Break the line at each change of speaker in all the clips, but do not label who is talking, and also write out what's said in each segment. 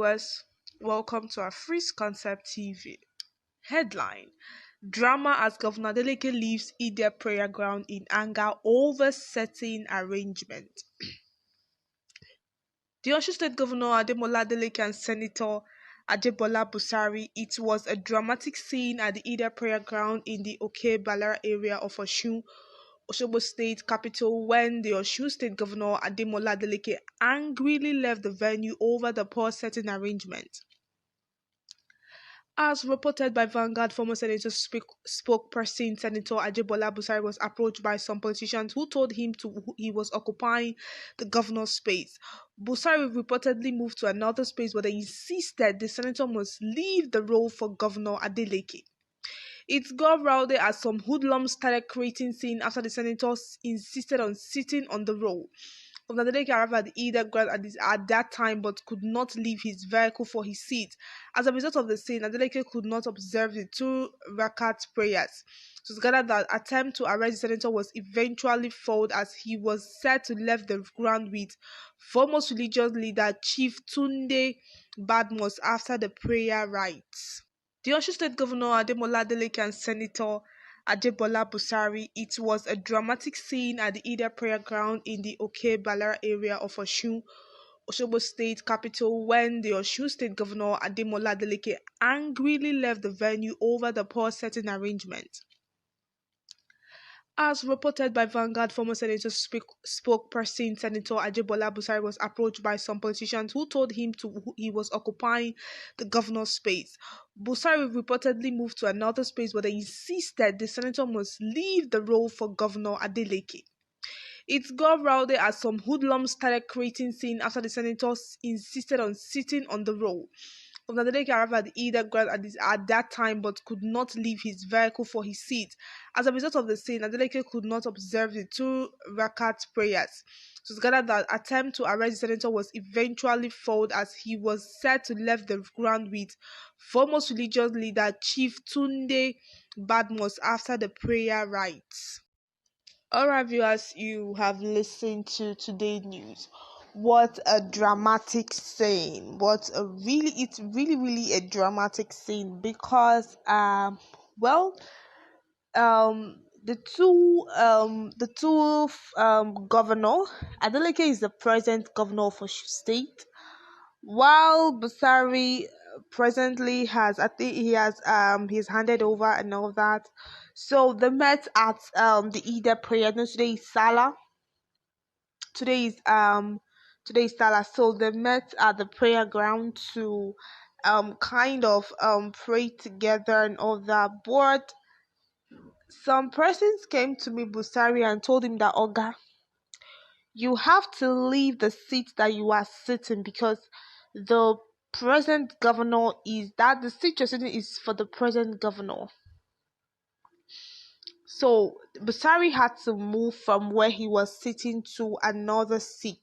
viewers, welcome to our Free Concept TV. Headline: Drama as Governor Adeleke leaves Ida prayer ground in anger over setting arrangement. The Osun State Governor Ademola Adeleke and Senator Ajebola Busari, it was a dramatic scene at the Ida prayer ground in the Oke Balara area of Osogbo State capital when the Osun State Governor Ademola Adeleke angrily left the venue over the poor setting arrangement. As reported by Vanguard, former Senator spokesperson Senator Ajebola Busari was approached by some politicians who told him he was occupying the governor's space. Busari reportedly moved to another space, but they insisted the senator must leave the role for Governor Adeleke. It got rowdy as some hoodlums started creating scene after the senators insisted on sitting on the roll. Governor Adeleke arrived at the Ida ground at that time but could not leave his vehicle for his seat. As a result of the scene, Adeleke could not observe the two rakat prayers. It was gathered that attempt to arrest the senator was eventually foiled as he was said to left the ground with foremost religious leader Chief Tunde Badmus after the prayer rites. The Osun State Governor Ademola Adeleke and Senator Ajebola Busari, it was a dramatic scene at the Ida prayer ground in the Oke Balara area of Osogbo State capital when the Osun State Governor Ademola Adeleke angrily left the venue over the poor setting arrangement. As reported by Vanguard, former Senator spokesperson Senator Ajebola Busari was approached by some politicians who told him he was occupying the governor's space. Busari reportedly moved to another space, but they insisted the senator must leave the role for Governor Adeleke. It got rowdy as some hoodlums started creating scene after the senators insisted on sitting on the roll. Governor Adeleke arrived at the Ida ground at that time but could not leave his vehicle for his seat. As a result of the scene, Adeleke could not observe the two rakat prayers. It was gathered that attempt to arrest the senator was eventually foiled as he was said to left the ground with foremost religious leader Chief Tunde Badmus after the prayer rites. Alright, viewers, you have listened to today's news. What a dramatic scene! It's really a dramatic scene because the two governor, Adeleke is the present governor of Osun State, while Busari presently has, I think he's handed over and all that. So they met at the Ida prayer. No, today is Salah. Today is Salah. So they met at the prayer ground to kind of pray together and all that. But some persons came to me, Busari, and told him that, Oga, you have to leave the seat that you are sitting because the present governor is that the seat you're sitting is for the present governor. So Busari had to move from where he was sitting to another seat.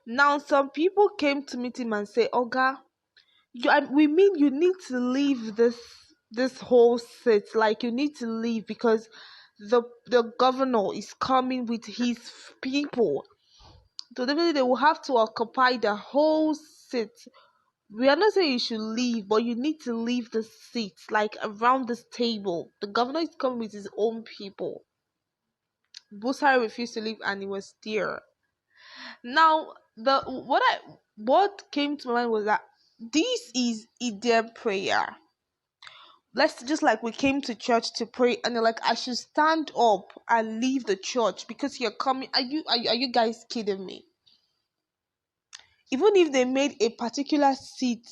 Now some people came to meet him and say, Oga, we mean you need to leave this whole seat. Like, you need to leave because the governor is coming with his people. So definitely they will have to occupy the whole seat. We are not saying you should leave, but you need to leave the seat, like around this table. The governor is coming with his own people. Busari refused to leave and he was there. Now, what came to my mind was that this is Indian prayer. Let's just like we came to church to pray, and they're like, I should stand up and leave the church because you're coming. Are you guys kidding me? Even if they made a particular seat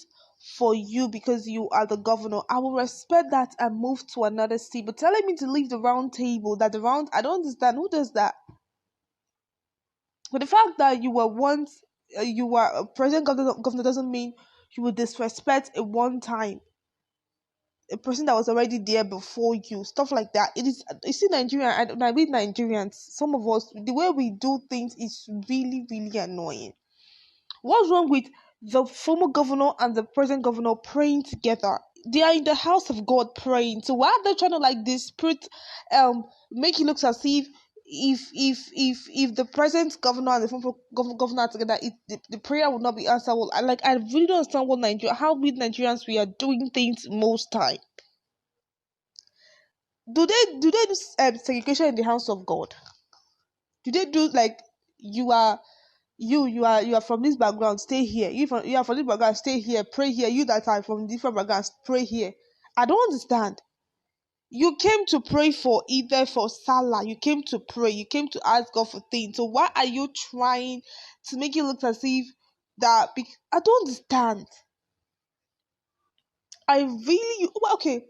for you because you are the governor, I will respect that and move to another seat. But telling me to leave the round table, I don't understand. Who does that? But the fact that you were a president governor doesn't mean you would disrespect a one time a person that was already there before you. Stuff like that. It is, you see, Nigeria, and I read Nigerians, some of us, the way we do things is really annoying. What's wrong with the former governor and the present governor praying together? They are in the house of God praying. So why are they trying to like dispute, make it look as if if the present governor and the former governor are together, the prayer would not be answered. Well, I really don't understand what Nigeria, how we Nigerians we are doing things most time. Do segregation in the house of God? Do they do like you are you are from this background, stay here. You are from this background, stay here, pray here. You that are from different backgrounds, pray here. I don't understand. You came to pray for either for Salah, you came to pray, you came to ask God for things. So why are you trying to make it look as if I don't understand. I really well, okay.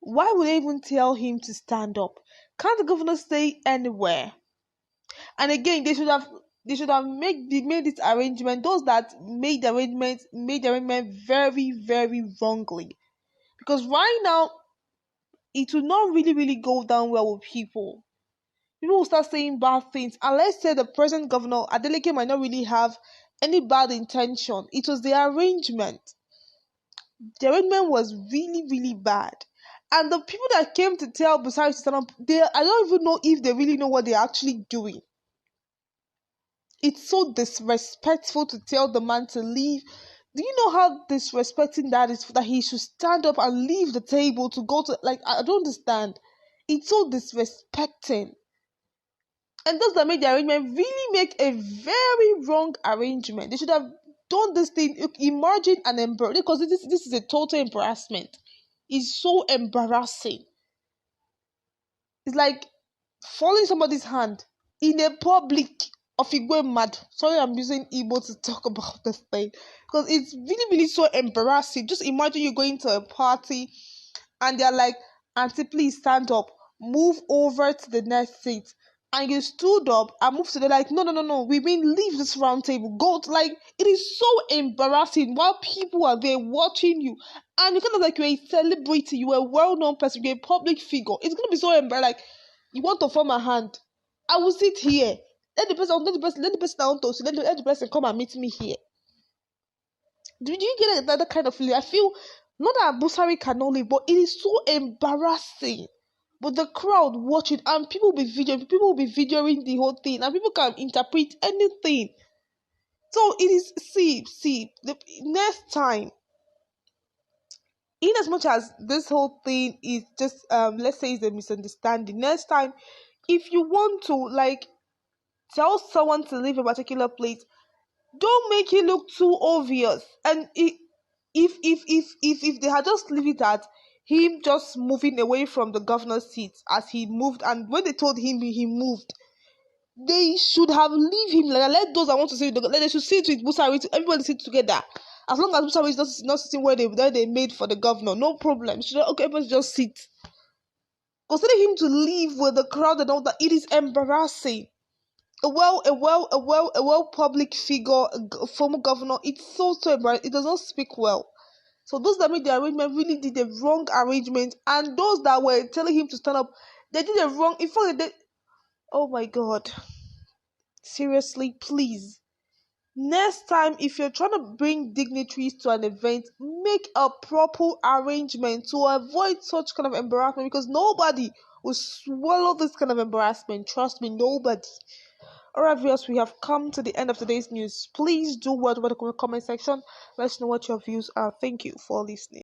Why would they even tell him to stand up? Can't the governor stay anywhere? And again, they should have made this arrangement. Those that made the arrangement very, very wrongly. Because right now it will not really, really go down well with people. People will start saying bad things. And let's say the present governor, Adeleke, might not really have any bad intention. It was the arrangement. The arrangement was really, really bad. And the people that came to tell Busari to stand up, I don't even know if they really know what they're actually doing. It's so disrespectful to tell the man to leave. Do you know how disrespecting that is? That he should stand up and leave the table to go to, like, I don't understand. It's so disrespecting. And those that made the arrangement really make a very wrong arrangement. They should have done this thing, imagine and embarrass, because this is a total embarrassment. It's so embarrassing. It's like falling somebody's hand in a public of Igwe mad. Sorry, I'm using Igbo to talk about this thing because it's really, really so embarrassing. Just imagine you going to a party and they're like, Auntie, please stand up, move over to the next seat. And you stood up and moved to the like, no, no, no, no, we mean leave this round table. Go to, like, it is so embarrassing while people are there watching you. And you kind of like you're a celebrity, you're a well-known person, you're a public figure. It's gonna be so embarrassing. Like, you want to form a hand. I will sit here. Let the person I want to see, let the person come and meet me here. Do you get that kind of feeling? I feel not that Busari cannot live, but it is so embarrassing. But the crowd watch it and people will be videoing the whole thing and people can interpret anything. So it is the next time, in as much as this whole thing is just let's say it's a misunderstanding, next time if you want to like tell someone to leave a particular place, don't make it look too obvious. And if they had just leave it at him just moving away from the governor's seat as he moved, and when they told him he moved, they should have leave him, like, let those I want to say they should sit with Busari, everybody sit together. As long as Busari is not sitting where they made for the governor, no problem. Should okay, everybody just sit. Consider him to leave with the crowd and all that. It is embarrassing. A well public figure, a former governor. It's so embarrassing. It does not speak well. So those that made the arrangement really did the wrong arrangement, and those that were telling him to stand up, they did the wrong. In fact, oh my God, seriously, please. Next time, if you're trying to bring dignitaries to an event, make a proper arrangement to avoid such kind of embarrassment because nobody will swallow this kind of embarrassment. Trust me, nobody. Alright, viewers, we have come to the end of today's news. Please do what about the comment section. Let us know what your views are. Thank you for listening.